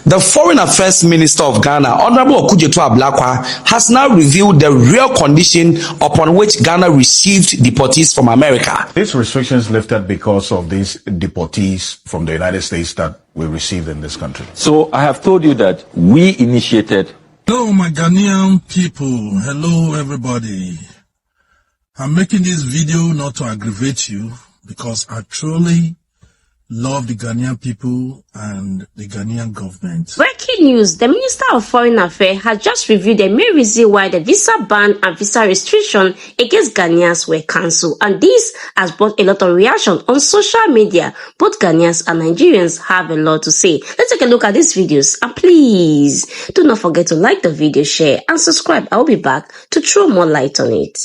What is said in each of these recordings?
The Foreign Affairs Minister of Ghana, Honorable Okujeto Ablakwa, has now revealed the real condition upon which Ghana received deportees from America. These restrictions lifted because of these deportees from the United States that we received in this country. So I have told you that we initiated. Hello, my Ghanaian people. Hello, everybody. I'm making this video not to aggravate you because I truly love the Ghanaian people and the Ghanaian government. Breaking news, the Minister of Foreign Affairs has just reviewed the main reason why the visa ban and visa restriction against Ghanaians were cancelled, and this has brought a lot of reaction on social media. Both Ghanaians and Nigerians have a lot to say. Let's take a look at these videos, and please do not forget to like the video, share and subscribe. I'll be back to throw more light on it.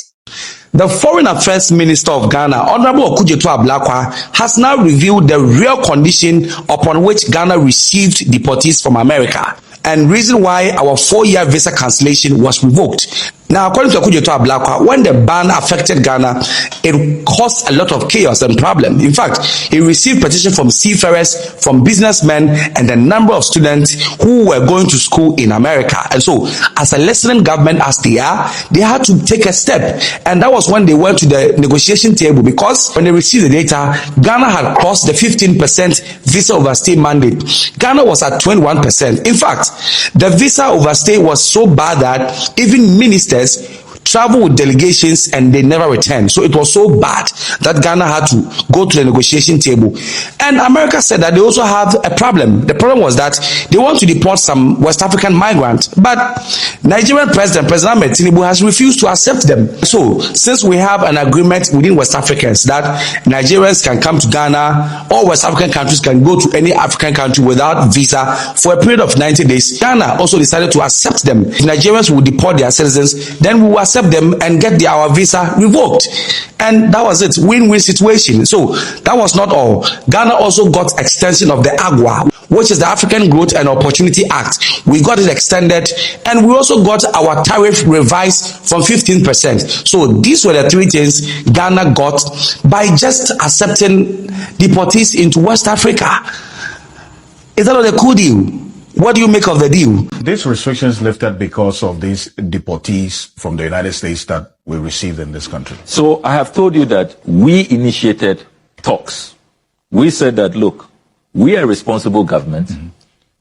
The Foreign Affairs Minister of Ghana, Honorable Okujeto Ablakwa, has now revealed the real condition upon which Ghana received deportees from America and reason why our 4-year visa cancellation was revoked. Now, according to Okujeto Ablakwa, when the ban affected Ghana, it caused a lot of chaos and problem. In fact, he received petitions from seafarers, from businessmen, and a number of students who were going to school in America. And so, as a listening government as they are, they had to take a step. And that was when they went to the negotiation table, because when they received the data, Ghana had crossed the 15% visa overstay mandate. Ghana was at 21%. In fact, the visa overstay was so bad that even ministers travel with delegations and they never return. So it was so bad that Ghana had to go to the negotiation table. And America said that they also have a problem. The problem was that they want to deport some West African migrants, but Nigerian President Ahmed Tinubu has refused to accept them. So since we have an agreement within West Africans that Nigerians can come to Ghana, or West African countries can go to any African country without visa for a period of 90 days, Ghana also decided to accept them. If Nigerians will deport their citizens, then we will accept them and get our visa revoked. And that was it, win-win situation. So that was not all. Ghana also got extension of the AGWA, which is the African Growth and Opportunity Act. We got it extended, and we also got our tariff revised from 15%. So these were the three things Ghana got by just accepting deportees into West Africa. Is that not a cool deal? What do you make of the deal? These restrictions lifted because of these deportees from the United States that we received in this country. So I have told you that we initiated talks. We said that, look, we are a responsible government.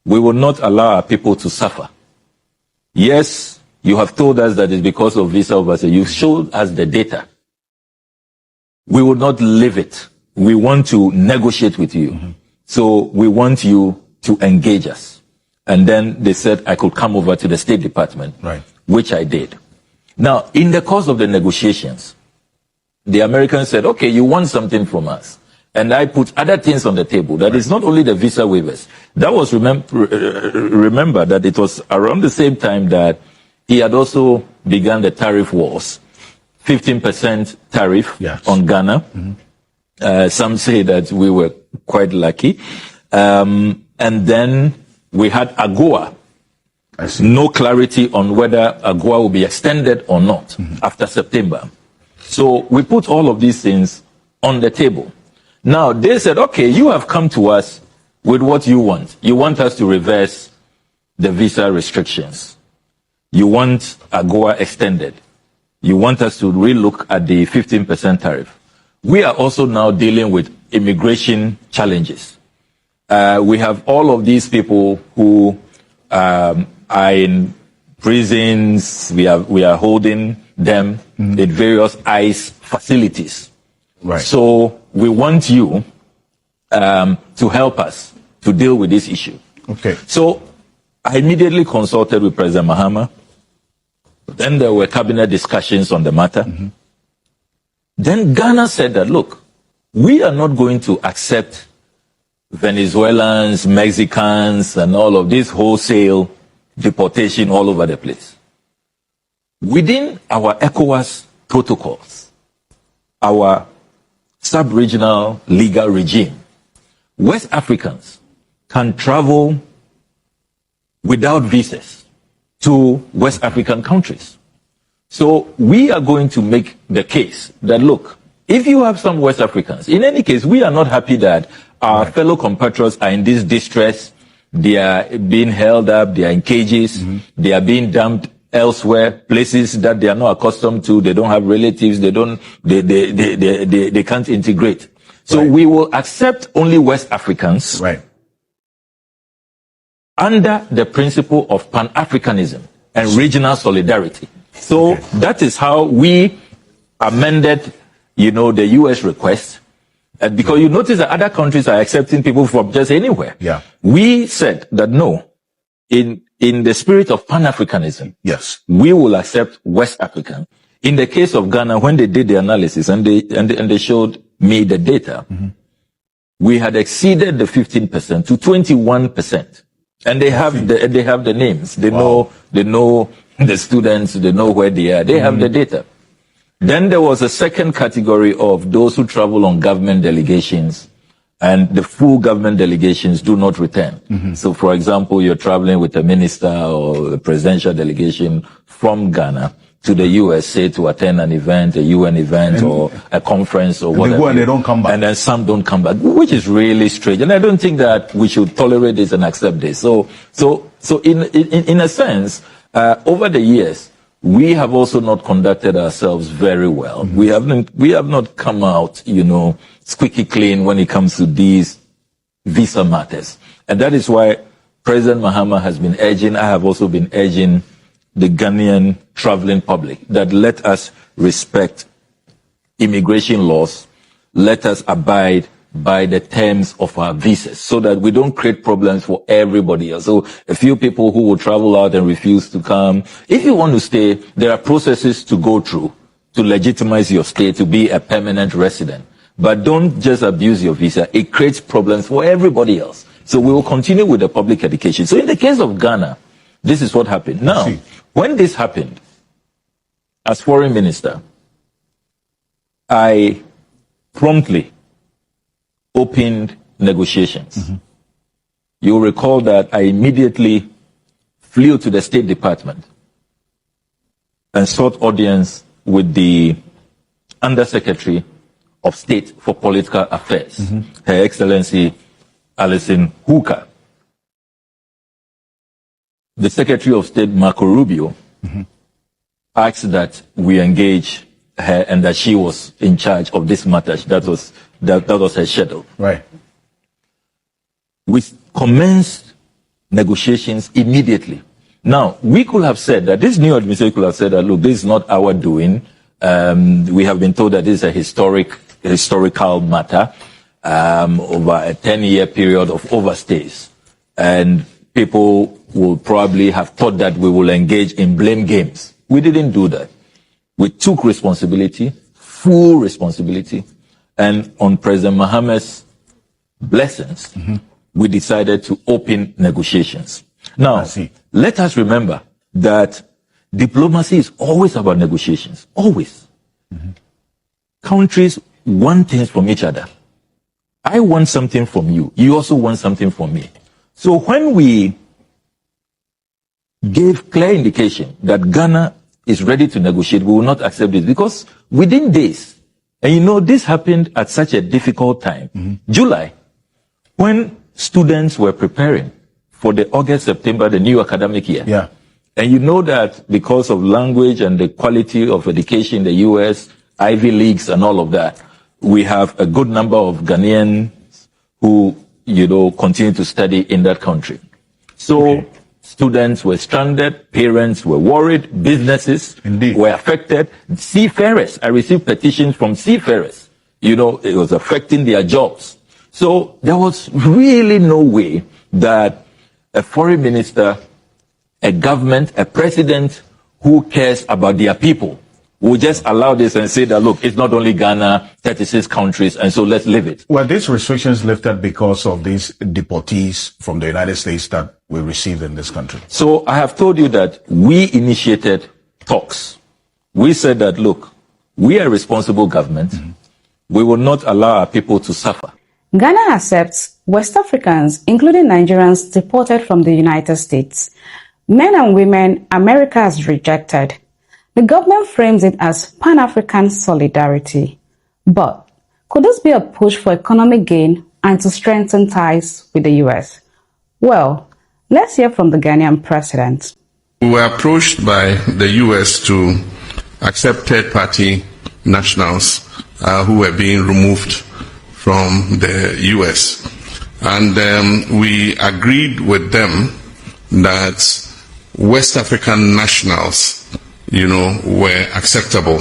We will not allow our people to suffer. Yes, you have told us that it's because of visa overstay. You showed us the data. We will not leave it. We want to negotiate with you. So we want you to engage us. And then they said I could come over to the State Department, right, which I did. Now, in the course of the negotiations, the Americans said, okay, you want something from us. And I put other things on the table. That is not only the visa waivers. That was, remember that it was around the same time that he had also begun the tariff wars. 15% tariff on Ghana. Some say that we were quite lucky. And then we had AGOA. No clarity on whether AGOA will be extended or not after September. So we put all of these things on the table. Now, they said, okay, you have come to us with what you want. You want us to reverse the visa restrictions. You want AGOA extended. You want us to relook at the 15% tariff. We are also now dealing with immigration challenges. We have all of these people who are in prisons. We are holding them in various ICE facilities. Right. So we want you to help us to deal with this issue. Okay. So I immediately consulted with President Mahama. Then there were cabinet discussions on the matter. Then Ghana said that, look, we are not going to accept Venezuelans, Mexicans, and all of this wholesale deportation all over the place. Within our ECOWAS protocols, our sub-regional legal regime, West Africans can travel without visas to West African countries. So we are going to make the case that, look, if you have some West Africans, in any case, we are not happy that our fellow compatriots are in this distress. They are being held up. They are in cages. They are being dumped elsewhere, places that they are not accustomed to. They don't have relatives. They can't integrate. So we will accept only West Africans under the principle of Pan-Africanism and regional solidarity. So that is how we amended, the U.S. request. Because you notice that other countries are accepting people from just anywhere. Yeah. We said that no, in the spirit of Pan-Africanism, yes, we will accept West African. In the case of Ghana, when they did the analysis and they showed me the data, we had exceeded the 15% to 21%. And they have the names. They know the students, they know where they are. They have the data. Then there was a second category of those who travel on government delegations, and the full government delegations do not return. So, for example, you're traveling with a minister or a presidential delegation from Ghana to the US, say, to attend an event, a UN event, or a conference, or whatever. They go and they don't come back. And then some don't come back, which is really strange. And I don't think that we should tolerate this and accept this. So in a sense, over the years, we have also not conducted ourselves very well. We have not come out, squeaky clean when it comes to these visa matters. And that is why President Mahama has been urging, I have also been urging the Ghanaian traveling public that let us respect immigration laws, let us abide by the terms of our visas so that we don't create problems for everybody else. So a few people who will travel out and refuse to come. If you want to stay, there are processes to go through to legitimize your stay to be a permanent resident. But don't just abuse your visa. It creates problems for everybody else. So we will continue with the public education. So in the case of Ghana, this is what happened. Now, when this happened, as foreign minister, I promptly opened negotiations. You'll recall that I immediately flew to the State Department and sought audience with the Undersecretary of State for Political Affairs, Her Excellency Alison Hooker. The Secretary of State, Marco Rubio, asked that we engage her and that she was in charge of this matter. That was her schedule. Right. We commenced negotiations immediately. Now, we could have said that this new administration could have said that, look, this is not our doing. We have been told that this is a historical matter over a 10-year period of overstays. And people will probably have thought that we will engage in blame games. We didn't do that. We took responsibility, full responsibility, and on President Mahama's blessings, we decided to open negotiations. Now, let us remember that diplomacy is always about negotiations, always. Countries want things from each other. I want something from you. You also want something from me. So when we gave clear indication that Ghana is ready to negotiate, we will not accept this because within days, and this happened at such a difficult time, July, when students were preparing for the August-September, the new academic year. Yeah. And you know that because of language and the quality of education in the U.S., Ivy Leagues and all of that, we have a good number of Ghanaians who, continue to study in that country. So students were stranded, parents were worried, businesses were affected, seafarers. I received petitions from seafarers. It was affecting their jobs. So there was really no way that a foreign minister, a government, a president who cares about their people will just allow this and say that, look, it's not only Ghana, 36 countries, and so let's leave it. Were these restrictions lifted because of these deportees from the United States that we received in this country? So I have told you that we initiated talks. We said that, look, we are a responsible government. We will not allow our people to suffer. Ghana accepts West Africans, including Nigerians deported from the United States. Men and women America has rejected. The government frames it as Pan-African solidarity. But could this be a push for economic gain and to strengthen ties with the U.S.? Well, let's hear from the Ghanaian president. We were approached by the US to accept third-party nationals who were being removed from the US. And we agreed with them that West African nationals, were acceptable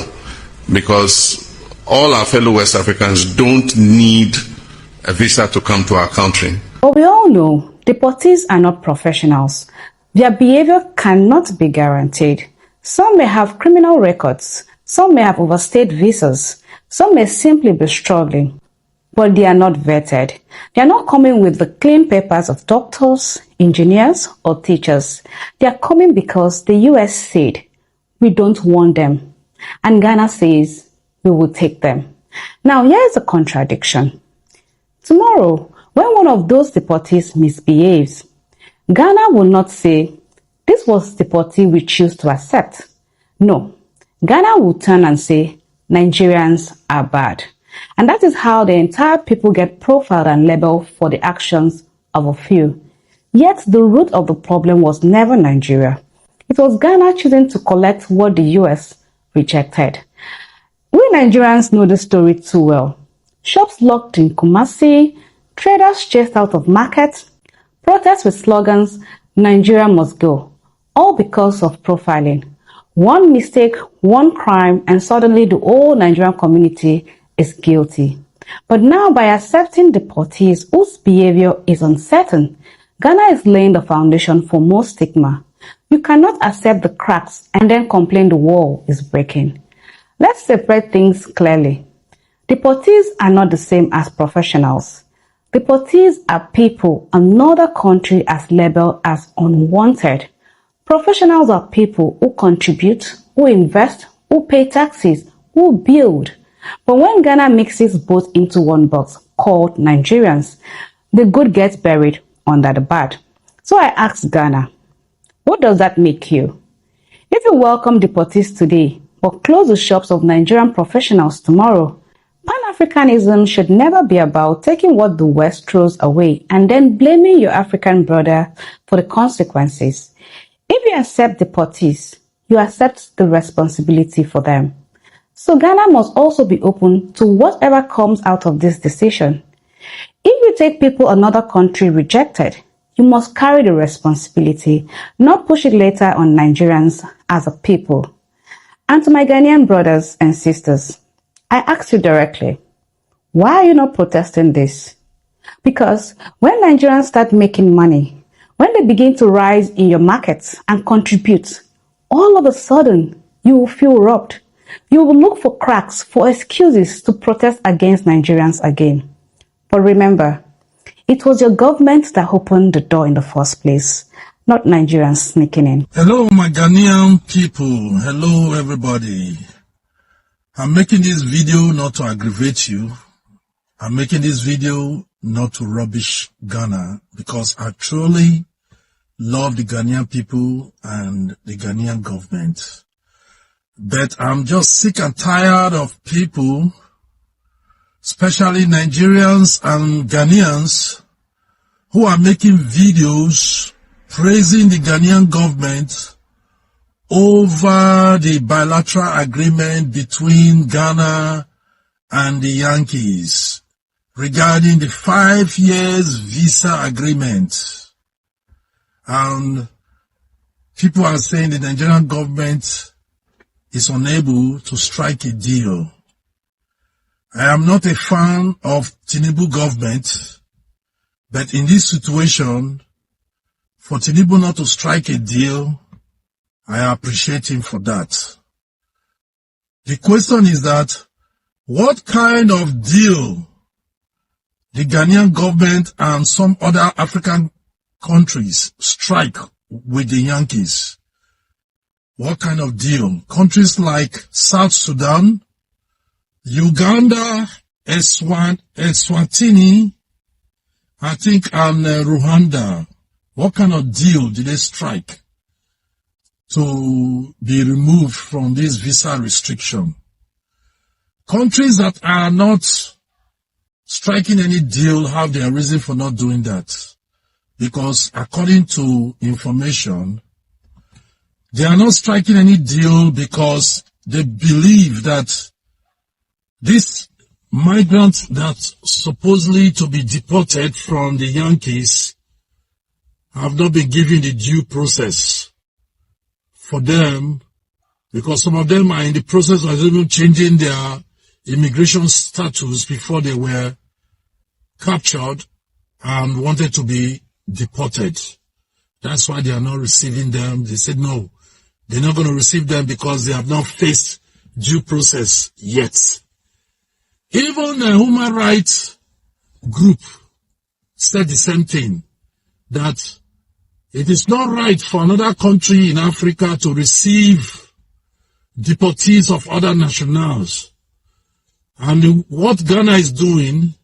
because all our fellow West Africans don't need a visa to come to our country. But we all know deportees are not professionals. Their behavior cannot be guaranteed. Some may have criminal records, some may have overstayed visas, some may simply be struggling, but they are not vetted. They are not coming with the clean papers of doctors, engineers, or teachers. They are coming because the US said, we don't want them. And Ghana says, we will take them. Now, here is a contradiction. Tomorrow, when one of those deportees misbehaves, Ghana will not say, this was deportee we choose to accept. No, Ghana will turn and say, Nigerians are bad. And that is how the entire people get profiled and labeled for the actions of a few. Yet the root of the problem was never Nigeria. It was Ghana choosing to collect what the US rejected. We Nigerians know the story too well. Shops locked in Kumasi, traders chased out of markets, protests with slogans, Nigeria must go, all because of profiling. One mistake, one crime, and suddenly the whole Nigerian community is guilty. But now by accepting deportees whose behavior is uncertain, Ghana is laying the foundation for more stigma. You cannot accept the cracks and then complain the wall is breaking. Let's separate things clearly. Deportees are not the same as professionals. Deportees are people another country has labeled as unwanted. Professionals are people who contribute, who invest, who pay taxes, who build. But when Ghana mixes both into one box called Nigerians, the good gets buried under the bad. So I asked Ghana, what does that make you? If you welcome deportees today, but close the shops of Nigerian professionals tomorrow, Pan-Africanism should never be about taking what the West throws away and then blaming your African brother for the consequences. If you accept deportees, you accept the responsibility for them. So Ghana must also be open to whatever comes out of this decision. If you take people another country rejected, you must carry the responsibility, not push it later on Nigerians as a people. And to my Ghanaian brothers and sisters, I ask you directly, why are you not protesting this? Because when Nigerians start making money, when they begin to rise in your markets and contribute, all of a sudden you will feel robbed. You will look for cracks, for excuses to protest against Nigerians again. But remember, it was your government that opened the door in the first place, not Nigerians sneaking in. Hello, my Ghanaian people. Hello, everybody. I'm making this video not to aggravate you. I'm making this video not to rubbish Ghana because I truly love the Ghanaian people and the Ghanaian government. But I'm just sick and tired of people, especially Nigerians and Ghanaians, who are making videos praising the Ghanaian government over the bilateral agreement between Ghana and the Yankees regarding the 5 years visa agreement. And people are saying the Nigerian government is unable to strike a deal. I am not a fan of Tinubu government, but in this situation, for Tinubu not to strike a deal, I appreciate him for that. The question is that, what kind of deal the Ghanaian government and some other African countries strike with the Yankees? What kind of deal? Countries like South Sudan, Uganda, Eswatini, I think, and Rwanda. What kind of deal did they strike to be removed from this visa restriction? Countries that are not striking any deal have their reason for not doing that. because according to information, they are not striking any deal because they believe that these migrants that supposedly to be deported from the Yankees have not been given the due process for them, because some of them are in the process of even changing their immigration status before they were captured and wanted to be deported. That's why they are not receiving them. They said no, they're not going to receive them because they have not faced due process yet. Even a human rights group said the same thing, that it is not right for another country in Africa to receive deportees of other nationals. And what Ghana is doing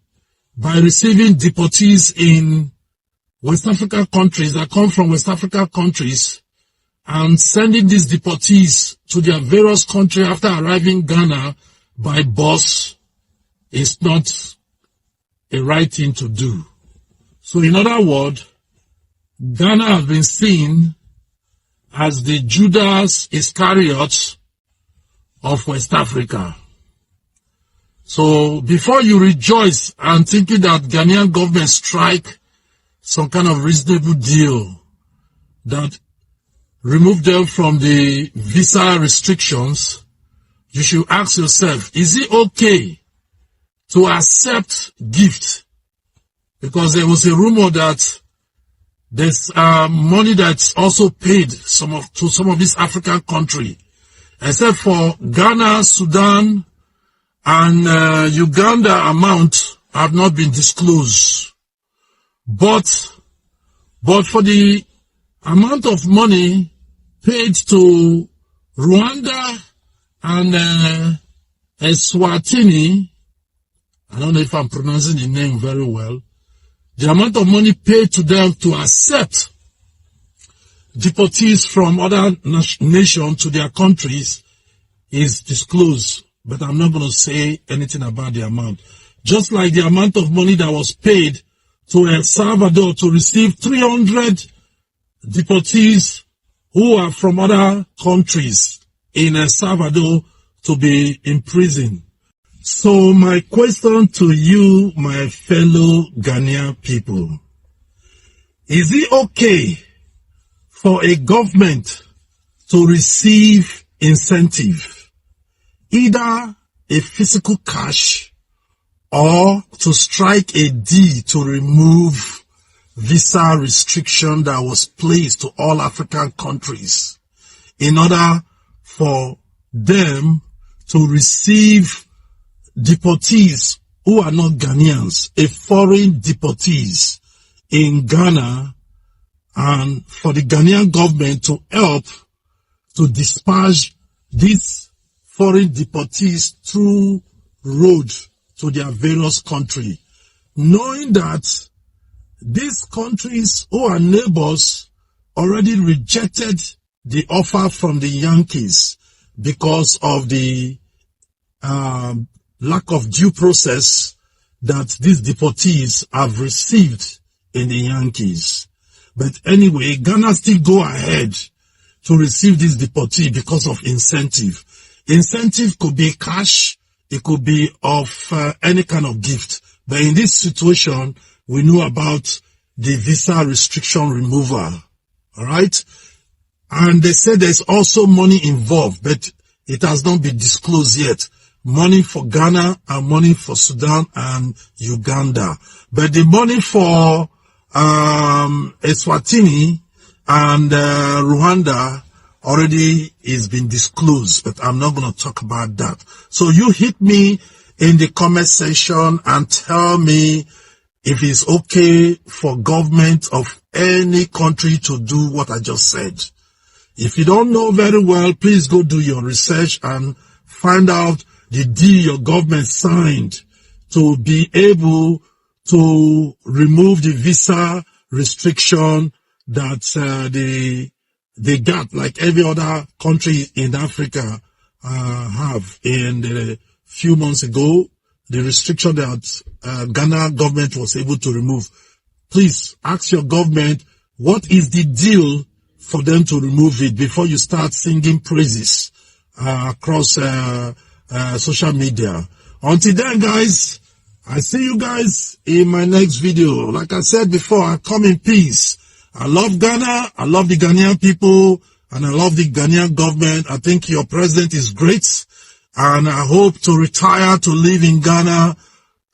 by receiving deportees in West African countries that come from West African countries and sending these deportees to their various countries after arriving in Ghana by bus is not a right thing to do. So in other words, Ghana has been seen as the Judas Iscariot of West Africa. So before you rejoice and thinking that Ghanaian government strike some kind of reasonable deal that remove them from the visa restrictions, you should ask yourself, is it okay to accept gift? Because there was a rumor that there's money that's also paid to some of these African countries, except for Ghana, Sudan, and Uganda amount have not been disclosed. But for the amount of money paid to Rwanda and Eswatini, I don't know if I'm pronouncing the name very well, the amount of money paid to them to accept deportees from other nations to their countries is disclosed. But I'm not going to say anything about the amount. Just like the amount of money that was paid to El Salvador to receive 300 deportees who are from other countries in El Salvador to be imprisoned. So my question to you, my fellow Ghanaian people, is it okay for a government to receive incentive, either a physical cash or to strike a deal to remove visa restriction that was placed to all African countries in order for them to receive deportees who are not Ghanaians, a foreign deportees in Ghana, and for the Ghanaian government to help to dispatch these foreign deportees through road to their various countries, knowing that these countries who are neighbors already rejected the offer from the Yankees because of the lack of due process that these deportees have received in the Yankees. But anyway, Ghana still go ahead to receive this deportee because of incentive. Incentive could be cash, it could be of any kind of gift. But in this situation, we know about the visa restriction removal. All right? And they said there's also money involved, but it has not been disclosed yet. Money for Ghana and money for Sudan and Uganda. But the money for Eswatini and Rwanda already is been disclosed, but I'm not going to talk about that. So you hit me in the comment section and tell me if it's okay for government of any country to do what I just said. If you don't know very well, please go do your research and find out the deal your government signed to be able to remove the visa restriction that they got, like every other country in Africa have. And a few months ago, the restriction that Ghana government was able to remove please ask your government, what is the deal for them to remove it before you start singing praises across social media. Until then, guys, I see you guys in my next video. Like I said before, I come in peace. I love Ghana. I love the Ghanaian people. And I love the Ghanaian government. I think your president is great. And I hope to retire to live in Ghana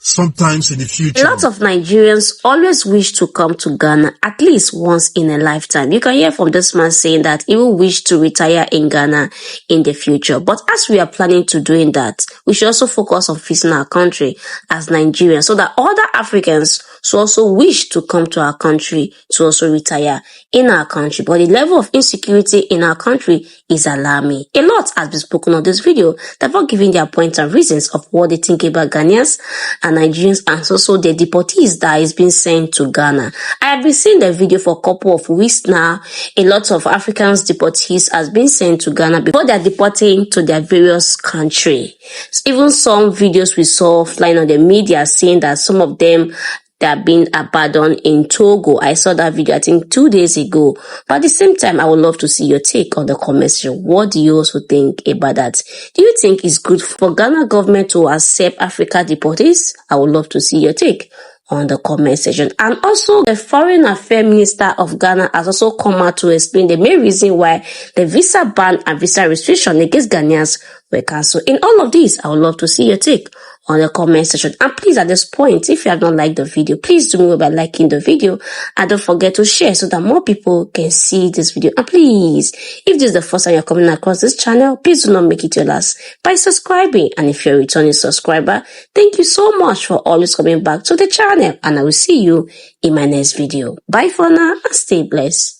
sometimes in the future. A lot of Nigerians always wish to come to Ghana at least once in a lifetime. You can hear from this man saying that he will wish to retire in Ghana in the future. But as we are planning to doing that, we should also focus on visiting our country as Nigerians so that other Africans should also wish to come to our country to also retire in our country. But the level of insecurity in our country is alarming. A lot has been spoken on this video, therefore giving their points and reasons of what they think about Ghanaians and Nigerians and also the deportees that is being sent to Ghana. I have been seeing the video for a couple of weeks now. A lot of Africans deportees has been sent to Ghana before they are deporting to their various countries. Even some videos we saw flying on the media saying that some of them they are being abandoned in Togo. I saw that video, I think 2 days ago. But at the same time, I would love to see your take on the comment section. What do you also think about that? Do you think it's good for Ghana government to accept Africa deportees? I would love to see your take on the comment section. And also, the Foreign Affairs Minister of Ghana has also come out to explain the main reason why the visa ban and visa restriction against Ghanaians were cancelled. In all of this, I would love to see your take on the comment section. And please, at this point, if you have not liked the video, please do me by liking the video and don't forget to share so that more people can see this video. And please, if this is the first time you're coming across this channel, please do not make it your last by subscribing. And if you're a returning subscriber, thank you so much for always coming back to the channel, and I will see you in my next video. Bye for now and stay blessed.